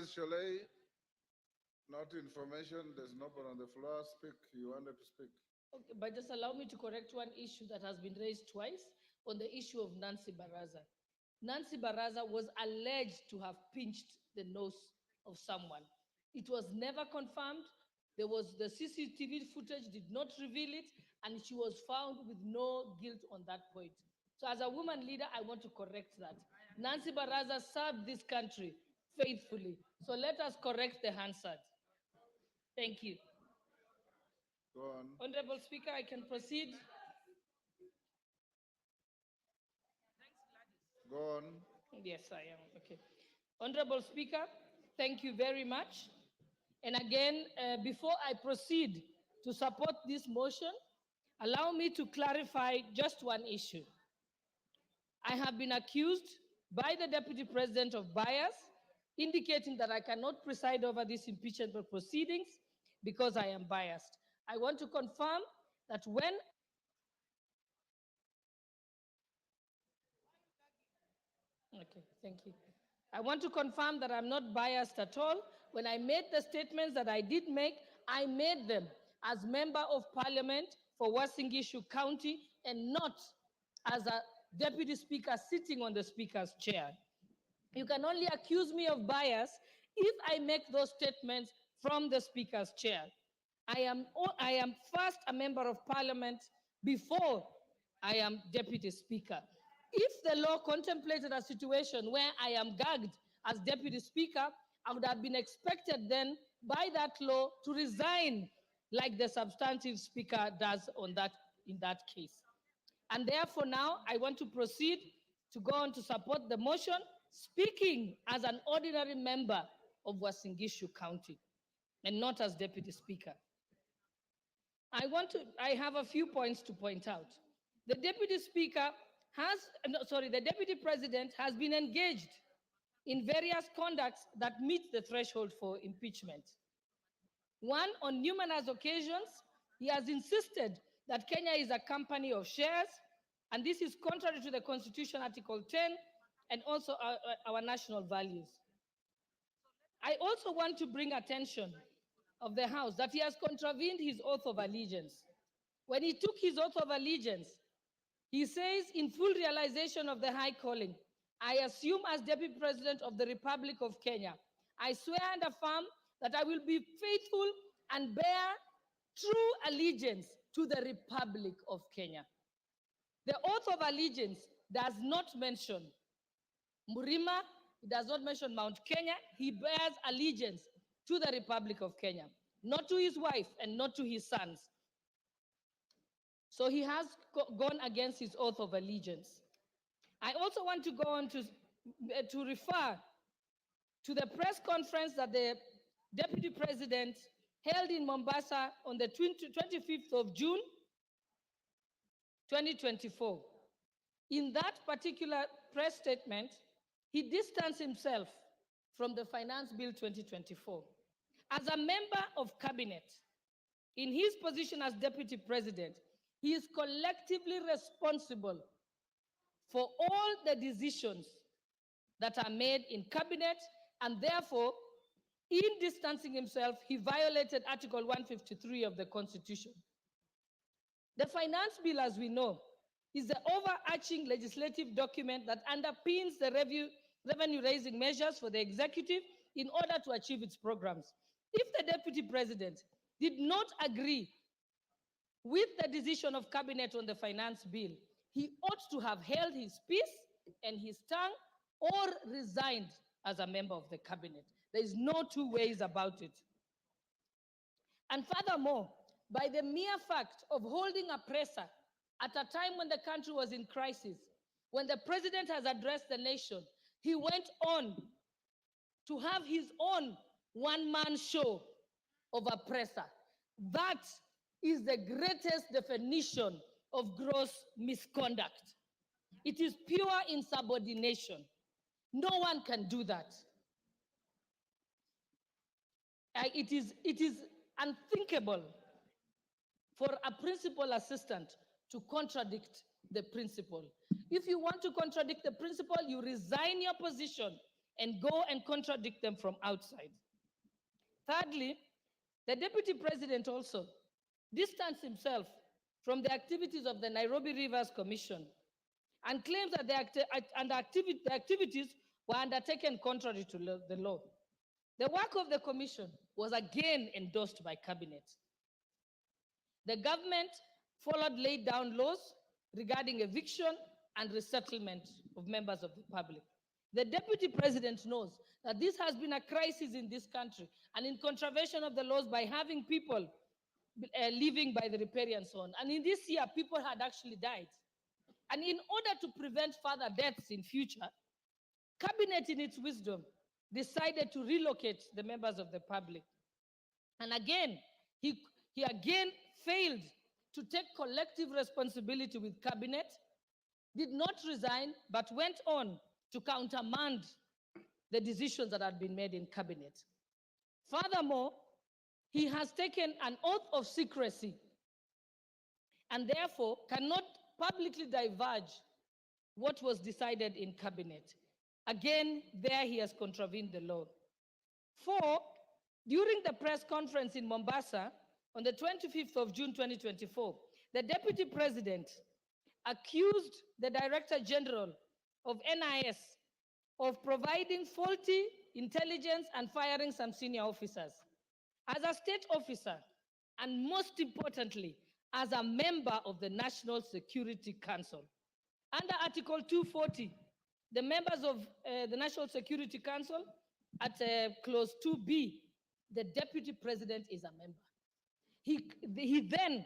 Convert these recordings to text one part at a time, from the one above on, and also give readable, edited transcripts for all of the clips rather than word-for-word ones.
Sholei, not information. There's nobody on the floor. Speak. You wanted to speak. Okay, but just allow me to correct one issue that has been raised twice on the issue of Nancy Baraza. Nancy Baraza was alleged to have pinched the nose of someone. It was never confirmed. There was the CCTV footage did not reveal it, and she was found with no guilt on that point. So as a woman leader, I want to correct that. Nancy Baraza served this country faithfully. So let us correct the Hansard. Thank you. Go on. Honorable Speaker, I can proceed. Go on. Yes, I am. Okay. Honorable Speaker, thank you very much. And again, before I proceed to support this motion, allow me to clarify just one issue. I have been accused by the Deputy President of bias, indicating that I cannot preside over these impeachment proceedings because I am biased. I want to confirm that when Okay, thank you. I want to confirm that I'm not biased at all. When I made the statements that I did make, I made them as Member of Parliament for Wasingishu County and not as a Deputy Speaker sitting on the Speaker's chair. You can only accuse me of bias if I make those statements from the Speaker's chair. I am first a Member of Parliament before I am Deputy Speaker. If the law contemplated a situation where I am gagged as Deputy Speaker, I would have been expected then by that law to resign like the substantive Speaker does in that case. And therefore now I want to proceed to go on to support the motion, speaking as an ordinary member of Wasingishu County and not as Deputy Speaker. I have a few points to point out. The Deputy President has been engaged in various conducts that meet the threshold for impeachment. One, on numerous occasions, he has insisted that Kenya is a company of shares, and this is contrary to the Constitution, Article 10, and also our national values. I also want to bring attention of the House that he has contravened his oath of allegiance. When he took his oath of allegiance, he says, in full realization of the high calling, I assume as Deputy President of the Republic of Kenya, I swear and affirm that I will be faithful and bear true allegiance to the Republic of Kenya. The oath of allegiance does not mention Murima, it does not mention Mount Kenya. He bears allegiance to the Republic of Kenya, not to his wife and not to his sons. So he has gone against his oath of allegiance. I also want to go on to refer to the press conference that the Deputy President held in Mombasa on the 25th of June, 2024. In that particular press statement, he distanced himself from the Finance Bill 2024. As a member of cabinet, in his position as Deputy President, he is collectively responsible for all the decisions that are made in cabinet, and therefore, in distancing himself, he violated Article 153 of the Constitution. The Finance Bill, as we know, is the overarching legislative document that underpins the revenue-raising measures for the executive in order to achieve its programs. If the Deputy President did not agree with the decision of cabinet on the Finance Bill, he ought to have held his peace and his tongue or resigned as a member of the cabinet. There is no two ways about it. And furthermore, by the mere fact of holding a presser at a time when the country was in crisis, when the president has addressed the nation, he went on to have his own one-man show of a presser. That is the greatest definition of gross misconduct. It is pure insubordination. No one can do that. It is unthinkable for a principal assistant to contradict the principal. If you want to contradict the principal, you resign your position and go and contradict them from outside. Thirdly, the deputy president also distanced himself from the activities of the Nairobi Rivers Commission and claims that the activities were undertaken contrary to the law. The work of the commission was again endorsed by cabinet. The government followed laid down laws regarding eviction and resettlement of members of the public. The deputy president knows that this has been a crisis in this country and in contravention of the laws by having people living by the riparian zone. And in this year, people had actually died. And in order to prevent further deaths in future, cabinet in its wisdom decided to relocate the members of the public. And again, he again failed to take collective responsibility with cabinet, did not resign, but went on to countermand the decisions that had been made in cabinet. Furthermore, he has taken an oath of secrecy and therefore cannot publicly divulge what was decided in cabinet. Again, there he has contravened the law. 4, during the press conference in Mombasa on the 25th of June 2024, the deputy president accused the Director General of NIS of providing faulty intelligence and firing some senior officers. As a state officer, and most importantly, as a member of the National Security Council. Under Article 240, the members of the National Security Council at Clause 2B, the deputy president is a member. He then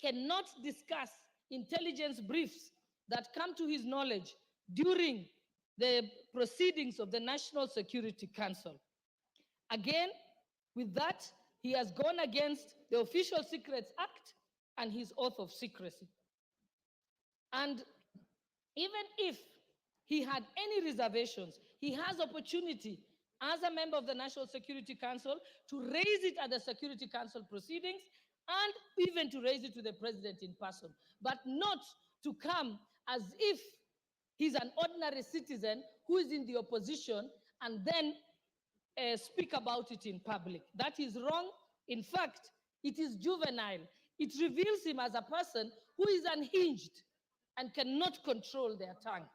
cannot discuss intelligence briefs that come to his knowledge during the proceedings of the National Security Council. Again, with that, he has gone against the Official Secrets Act and his oath of secrecy. And even if he had any reservations, he has opportunity as a member of the National Security Council to raise it at the Security Council proceedings and even to raise it to the president in person, but not to come as if he's an ordinary citizen who is in the opposition and then speak about it in public. That is wrong. In fact, it is juvenile. It reveals him as a person who is unhinged and cannot control their tongue.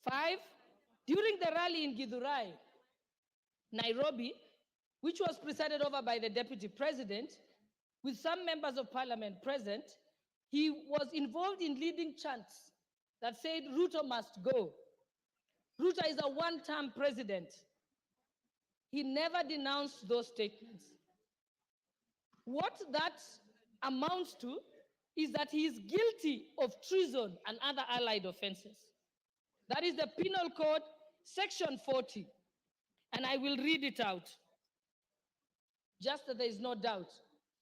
5, during the rally in Githurai, Nairobi, which was presided over by the deputy president, with some members of parliament present, he was involved in leading chants that said, Ruto must go. Ruto is a one-term president. He never denounced those statements. What that amounts to is that he is guilty of treason and other allied offenses. That is the Penal Code, Section 40. And I will read it out, just that there is no doubt.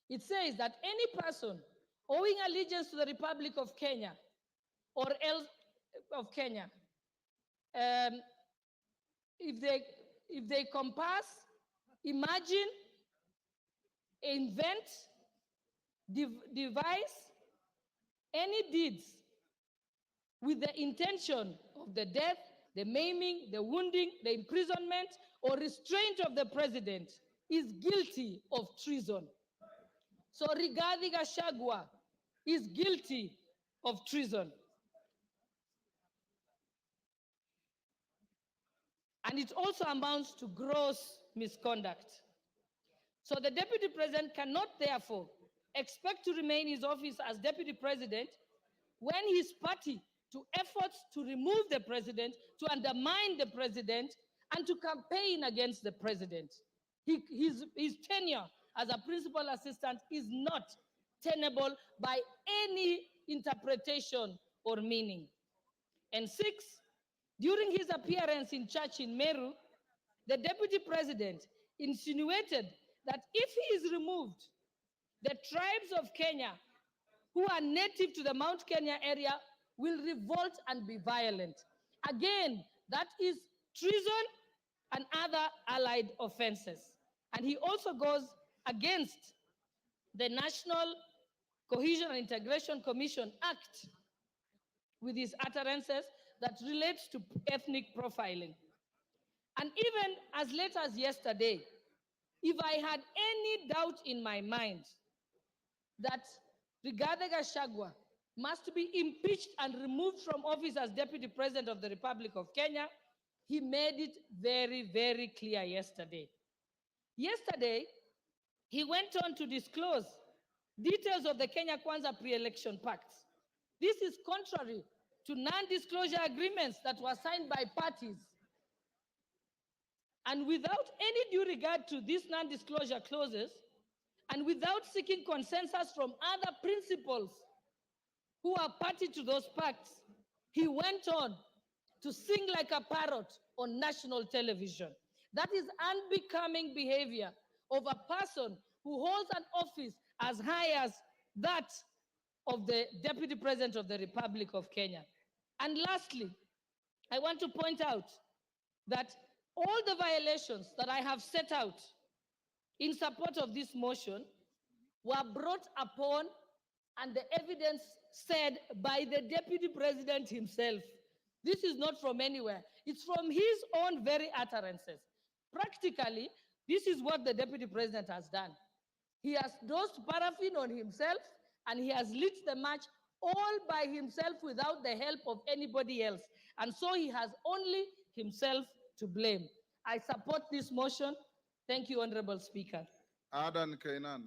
It says that any person owing allegiance to the Republic of Kenya or else of Kenya, if they compass, imagine, invent, devise any deeds with the intention of the death, the maiming, the wounding, the imprisonment, or restraint of the president is guilty of treason. So Rigathi Gachagua is guilty of treason. And it also amounts to gross misconduct. So the deputy president cannot therefore expect to remain in his office as deputy president when his party to efforts to remove the president, to undermine the president, and to campaign against the president. His tenure as a principal assistant is not tenable by any interpretation or meaning. And 6, during his appearance in church in Meru, the deputy president insinuated that if he is removed, the tribes of Kenya who are native to the Mount Kenya area will revolt and be violent. Again, that is treason and other allied offenses. And he also goes against the National Cohesion and Integration Commission Act with his utterances that relates to ethnic profiling. And even as late as yesterday, if I had any doubt in my mind that Rigathi Gachagua must be impeached and removed from office as Deputy President of the Republic of Kenya, he made it very, very clear yesterday. Yesterday, he went on to disclose details of the Kenya Kwanza pre-election pacts. This is contrary to non-disclosure agreements that were signed by parties. And without any due regard to these non-disclosure clauses, and without seeking consensus from other principals who are party to those pacts, he went on to sing like a parrot on national television. That is unbecoming behavior of a person who holds an office as high as that of the Deputy President of the Republic of Kenya. And lastly, I want to point out that all the violations that I have set out in support of this motion were brought upon and the evidence said by the Deputy President himself. This is not from anywhere. It's from his own very utterances. Practically, this is what the Deputy President has done. He has dosed paraffin on himself and he has lit the match all by himself without the help of anybody else. And so he has only himself to blame. I support this motion. Thank you, Honorable Speaker. Adan Kainan.